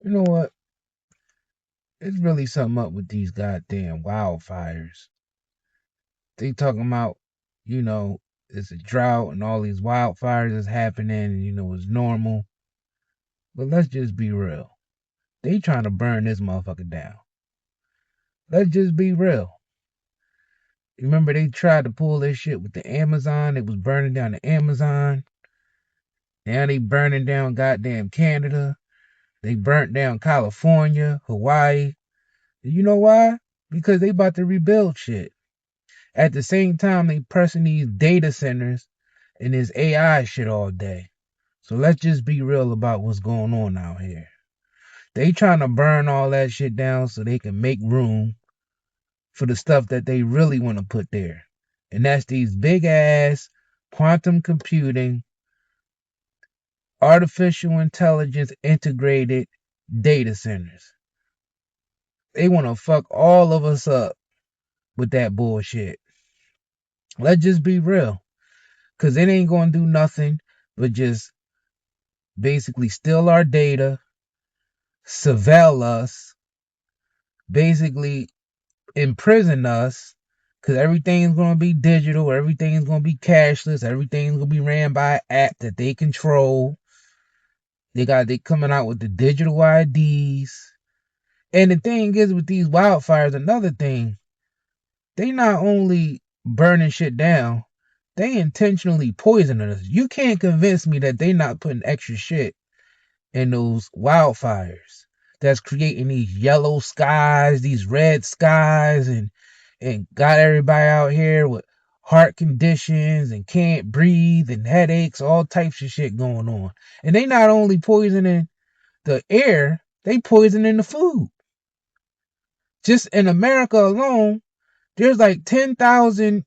You know what? It's really something up with these goddamn wildfires. They talking about, you know, it's a drought and all these wildfires is happening and it's normal. But let's just be real. They trying to burn this motherfucker down. Let's just be real. Remember they tried to pull this shit with the Amazon? It was burning down the Amazon. Now they burning down goddamn Canada. They burnt down California, Hawaii. You know why? Because they about to rebuild shit. At the same time, they pressing these data centers and this AI shit all day. So let's just be real about what's going on out here. They trying to burn all that shit down so they can make room for the stuff that they really want to put there. And that's these big ass quantum computing, artificial intelligence integrated data centers. They want to fuck all of us up with that bullshit. Let's just be real. Because it ain't going to do nothing but just basically steal our data, surveil us, basically imprison us, because everything's going to be digital, everything's going to be cashless, everything's going to be ran by an app that they control. They coming out with the digital IDs. And the thing is with these wildfires, another thing, they not only burning shit down, they intentionally poisoning us. You can't convince me that they not putting extra shit in those wildfires that's creating these yellow skies, these red skies, and got everybody out here with heart conditions and can't breathe and headaches, all types of shit going on. And they not only poisoning the air, they poisoning the food. Just in America alone, there's like 10,000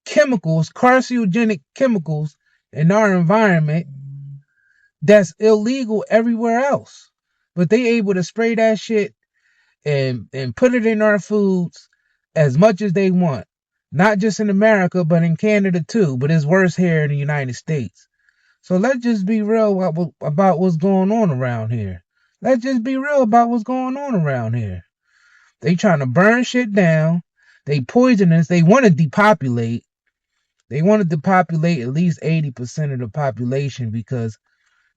chemicals, carcinogenic chemicals in our environment that's illegal everywhere else. But they able to spray that shit and put it in our foods as much as they want. Not just in America, but in Canada too. But it's worse here in the United States. So let's just be real about what's going on around here. Let's just be real about what's going on around here. They trying to burn shit down. They poisonous. They want to depopulate. They want to depopulate at least 80% of the population because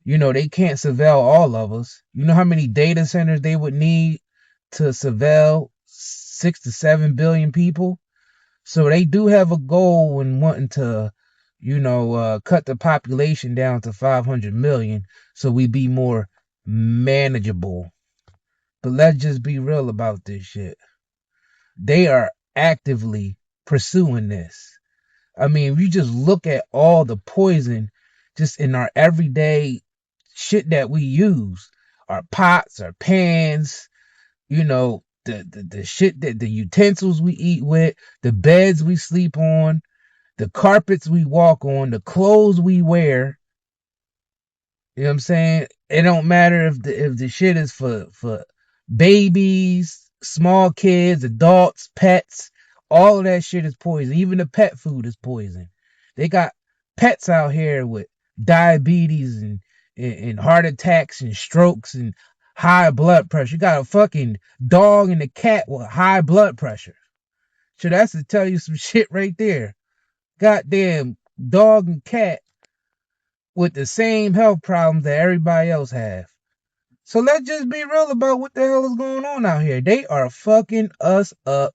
they can't surveil all of us. You know how many data centers they would need to surveil 6 to 7 billion people? So they do have a goal in wanting to, cut the population down to 500 million so we be more manageable. But let's just be real about this shit. They are actively pursuing this. I mean, if you just look at all the poison just in our everyday shit that we use, our pots, our pans, the shit that the utensils we eat with, the beds we sleep on, the carpets we walk on, the clothes we wear. You know what I'm saying? It don't matter if the shit is for babies, small kids, adults, pets. All of that shit is poison. Even the pet food is poison. They got pets out here with diabetes and heart attacks and strokes and high blood pressure. You got a fucking dog and a cat with high blood pressure. So that's to tell you some shit right there. Goddamn dog and cat with the same health problems that everybody else have. So let's just be real about what the hell is going on out here. They are fucking us up,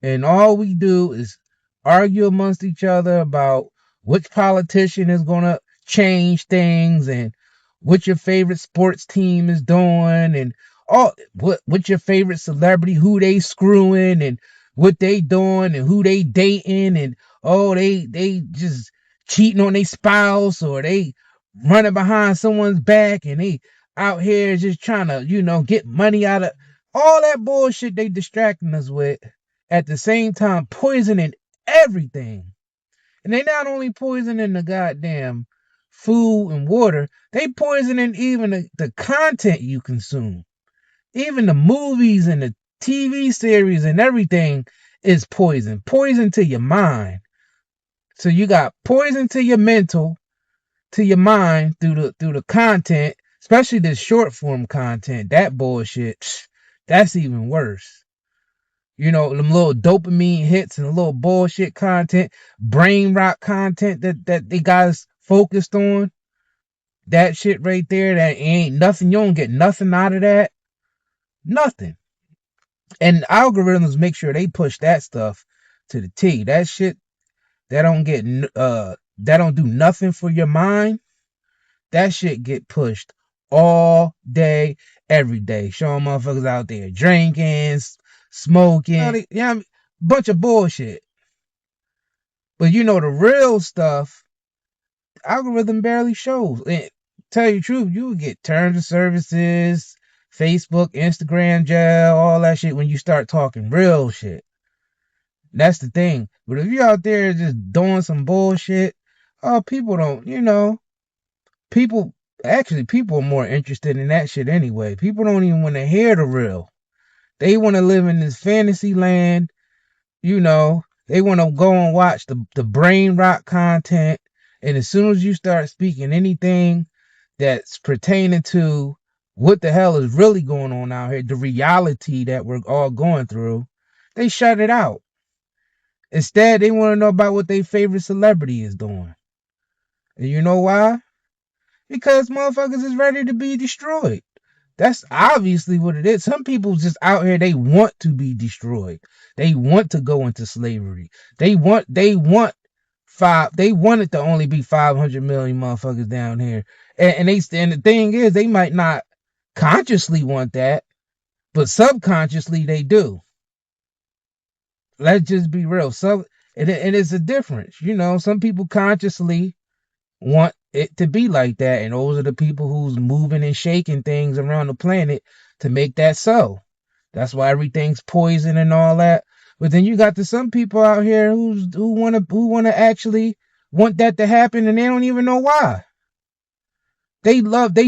and all we do is argue amongst each other about which politician is gonna change things and what your favorite sports team is doing and all what your favorite celebrity, who they screwing and what they doing and who they dating and they just cheating on their spouse or they running behind someone's back and they out here just trying to, get money out of all that bullshit they distracting us with at the same time poisoning everything. And they not only poisoning the goddamn food and water, they poisoning even the content you consume. Even the movies and the TV series and everything is poison. Poison to your mind. So you got poison to your mental, to your mind through the content. Especially this short form content, that bullshit, that's even worse. You know, them little dopamine hits and the little bullshit content, brain rot content that they guys focused on. That shit right there, that ain't nothing. You don't get nothing out of that. Nothing. And algorithms make sure they push that stuff to the T. That shit that don't do nothing for your mind. That shit get pushed all day, every day. Showing motherfuckers out there drinking, smoking, yeah, bunch of bullshit. But you know the real stuff, algorithm barely shows. And tell you the truth, you would get terms of services, Facebook, Instagram jail, all that shit when you start talking real shit. That's the thing. But if you out there just doing some bullshit, people don't, people people are more interested in that shit anyway. People don't even want to hear the real. They want to live in this fantasy land, they want to go and watch the brain rot content. And as soon as you start speaking anything that's pertaining to what the hell is really going on out here, the reality that we're all going through, they shut it out. Instead, they want to know about what their favorite celebrity is doing. And you know why? Because motherfuckers is ready to be destroyed. That's obviously what it is. Some people just out here, they want to be destroyed. They want to go into slavery. They want it to only be 500 million motherfuckers down here. And the thing is, they might not consciously want that, but subconsciously they do. Let's just be real. And it's a difference. Some people consciously want it to be like that, and those are the people who's moving and shaking things around the planet to make that so. That's why everything's poison and all that. But then you got some people out here who wanna actually want that to happen, and they don't even know why. They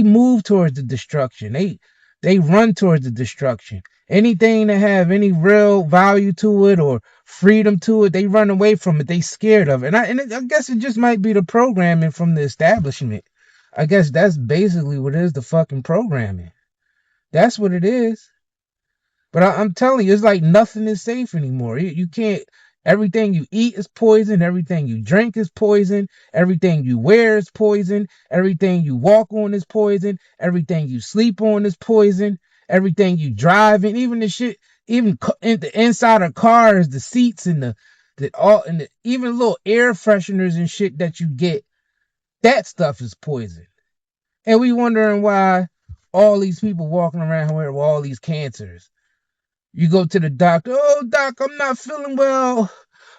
move towards the destruction. They run towards the destruction. Anything that have any real value to it or freedom to it, they run away from it. They scared of it. And I guess it just might be the programming from the establishment. I guess that's basically what it is, the fucking programming. That's what it is. But I'm telling you, it's like nothing is safe anymore. You can't. Everything you eat is poison. Everything you drink is poison. Everything you wear is poison. Everything you walk on is poison. Everything you sleep on is poison. Everything you drive, and even the shit, even in the inside of cars, the seats and even little air fresheners and shit that you get, that stuff is poison. And we wondering why all these people walking around here with all these cancers. You go to the doctor, oh doc, I'm not feeling well.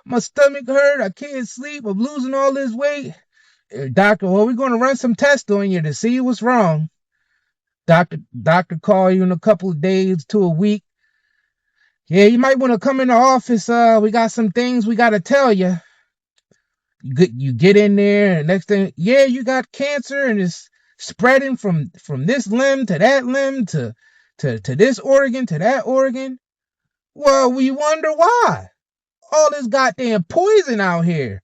My stomach hurt. I can't sleep. I'm losing all this weight. Doctor, well, we're going to run some tests on you to see what's wrong. Doctor call you in a couple of days to a week. Yeah, you might want to come in the office. We got some things we got to tell you. You get in there, and next thing, yeah, you got cancer, and it's spreading from this limb to that limb to this organ to that organ. Well, we wonder why. All this goddamn poison out here.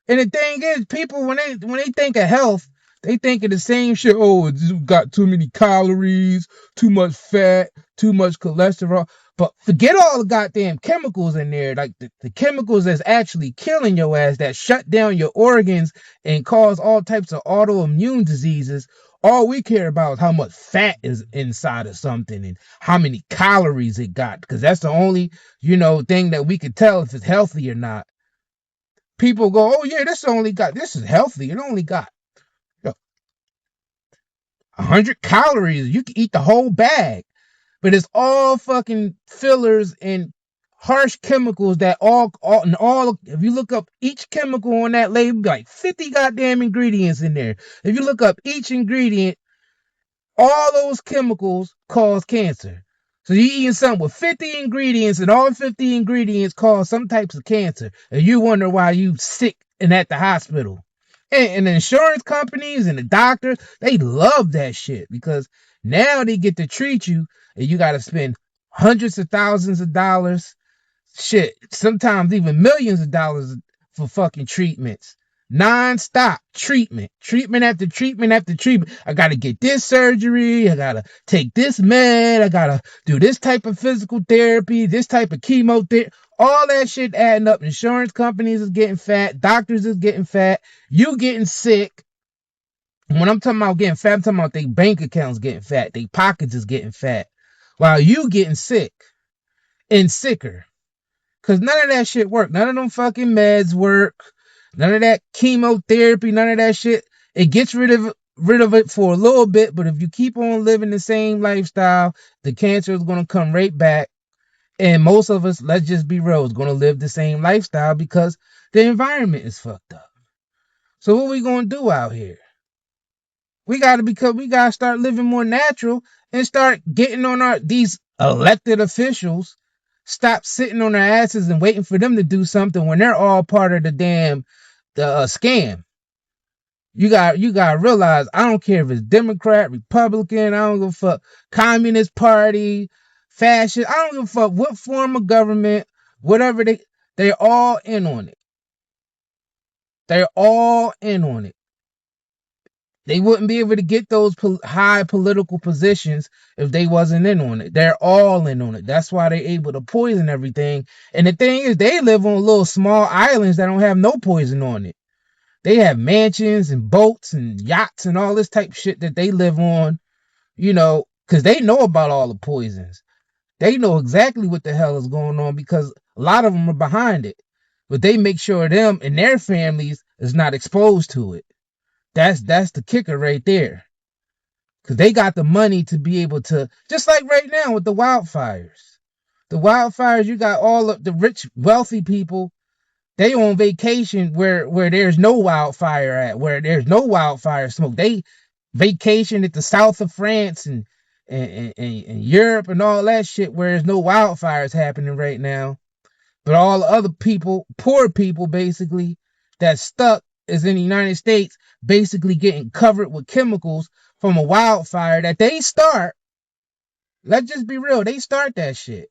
And the thing is, people when they think of health, they think of the same shit. Oh, it's got too many calories, too much fat, too much cholesterol. But forget all the goddamn chemicals in there, like the chemicals that's actually killing your ass, that shut down your organs and cause all types of autoimmune diseases. All we care about is how much fat is inside of something and how many calories it got, because that's the only, thing that we could tell if it's healthy or not. People go, oh yeah, this is healthy. It only got 100 calories. You can eat the whole bag. But it's all fucking fillers and harsh chemicals that all, if you look up each chemical on that label, like 50 goddamn ingredients in there. If you look up each ingredient, all those chemicals cause cancer. So you're eating something with 50 ingredients, and all 50 ingredients cause some types of cancer. And you wonder why you sick and at the hospital. And the insurance companies and the doctors, they love that shit, because now they get to treat you, and you got to spend hundreds of thousands of dollars, shit, sometimes even millions of dollars for fucking treatments. Non-stop treatment after treatment after treatment. I gotta get this surgery, I gotta take this med, I gotta do this type of physical therapy, this type of chemotherapy. All that shit adding up. Insurance companies is getting fat, doctors is getting fat, you getting sick. When I'm talking about getting fat, I'm talking about their bank accounts getting fat, their pockets is getting fat, while you getting sick and sicker. Cause none of that shit work. None of them fucking meds work. None of that chemotherapy, none of that shit. It gets rid of it for a little bit, but if you keep on living the same lifestyle, the cancer is gonna come right back. And most of us, let's just be real, is gonna live the same lifestyle because the environment is fucked up. So what we gonna do out here? We gotta start living more natural and start getting on these elected officials. Stop sitting on their asses and waiting for them to do something when they're all part of the damn scam. You gotta realize, I don't care if it's Democrat, Republican, I don't give a fuck, Communist Party, fascist, I don't give a fuck what form of government, whatever, they're all in on it. They're all in on it. They wouldn't be able to get those high political positions if they wasn't in on it. They're all in on it. That's why they're able to poison everything. And the thing is, they live on little small islands that don't have no poison on it. They have mansions and boats and yachts and all this type of shit that they live on, because they know about all the poisons. They know exactly what the hell is going on because a lot of them are behind it. But they make sure them and their families is not exposed to it. That's the kicker right there. Because they got the money to be able to, just like right now with the wildfires. The wildfires, you got all of the rich, wealthy people, they on vacation where there's no wildfire at, where there's no wildfire smoke. They vacation at the south of France and Europe and all that shit where there's no wildfires happening right now. But all the other people, poor people basically, that's stuck is in the United States, basically getting covered with chemicals from a wildfire that they start. Let's just be real, they start that shit.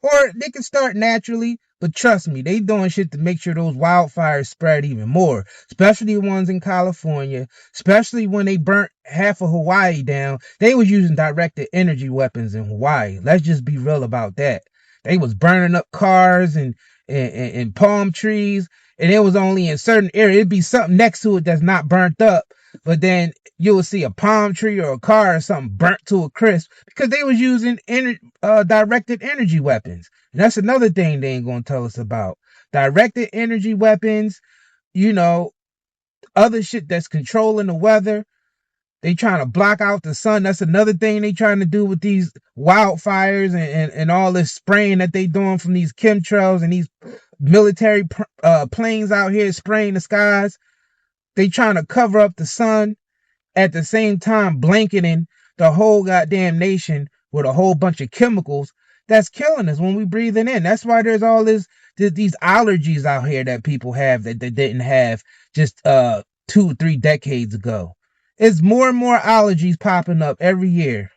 Or they can start naturally, but trust me, they doing shit to make sure those wildfires spread even more. Especially the ones in California, especially when they burnt half of Hawaii down. They was using directed energy weapons in Hawaii. Let's just be real about that. They was burning up cars and palm trees, and it was only in certain areas. It'd be something next to it that's not burnt up, but then you will see a palm tree or a car or something burnt to a crisp because they was using directed energy weapons. And that's another thing they ain't gonna tell us about. Directed energy weapons, other shit that's controlling the weather. They trying to block out the sun. That's another thing they trying to do with these wildfires and all this spraying that they doing from these chemtrails and these military planes out here spraying the skies. They trying to cover up the sun, at the same time blanketing the whole goddamn nation with a whole bunch of chemicals that's killing us when we breathing in. That's why there's all these allergies out here that people have that they didn't have just 2 or 3 decades ago. It's more and more allergies popping up every year.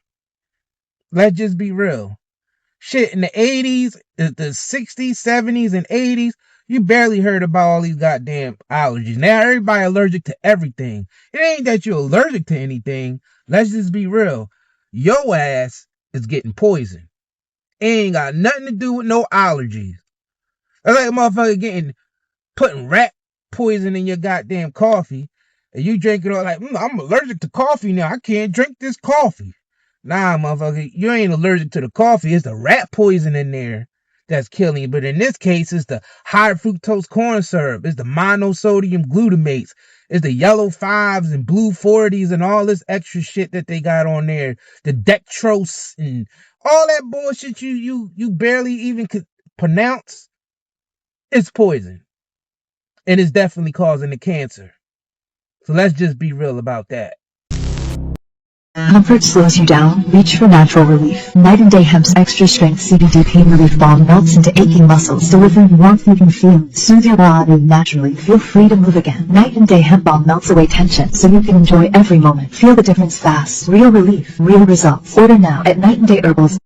Let's just be real. Shit, in the 80s, the 60s, 70s, and 80s, you barely heard about all these goddamn allergies. Now everybody allergic to everything. It ain't that you're allergic to anything. Let's just be real. Your ass is getting poisoned. It ain't got nothing to do with no allergies. It's like a motherfucker putting rat poison in your goddamn coffee, and you drink it all like, I'm allergic to coffee now. I can't drink this coffee. Nah, motherfucker, you ain't allergic to the coffee. It's the rat poison in there that's killing you. But in this case, it's the high fructose corn syrup. It's the monosodium glutamates. It's the yellow 5s and blue 40s and all this extra shit that they got on there. The dextrose and all that bullshit you barely even could pronounce. It's poison. And it's definitely causing the cancer. So let's just be real about that. Comfort slows you down. Reach for natural relief. Night and Day Hemp's extra strength CBD pain relief balm melts into aching muscles, delivering warmth you can feel. Soothe your body naturally. Feel free to move again. Night and Day Hemp balm melts away tension so you can enjoy every moment. Feel the difference fast. Real relief. Real results. Order now at Night and Day Herbals.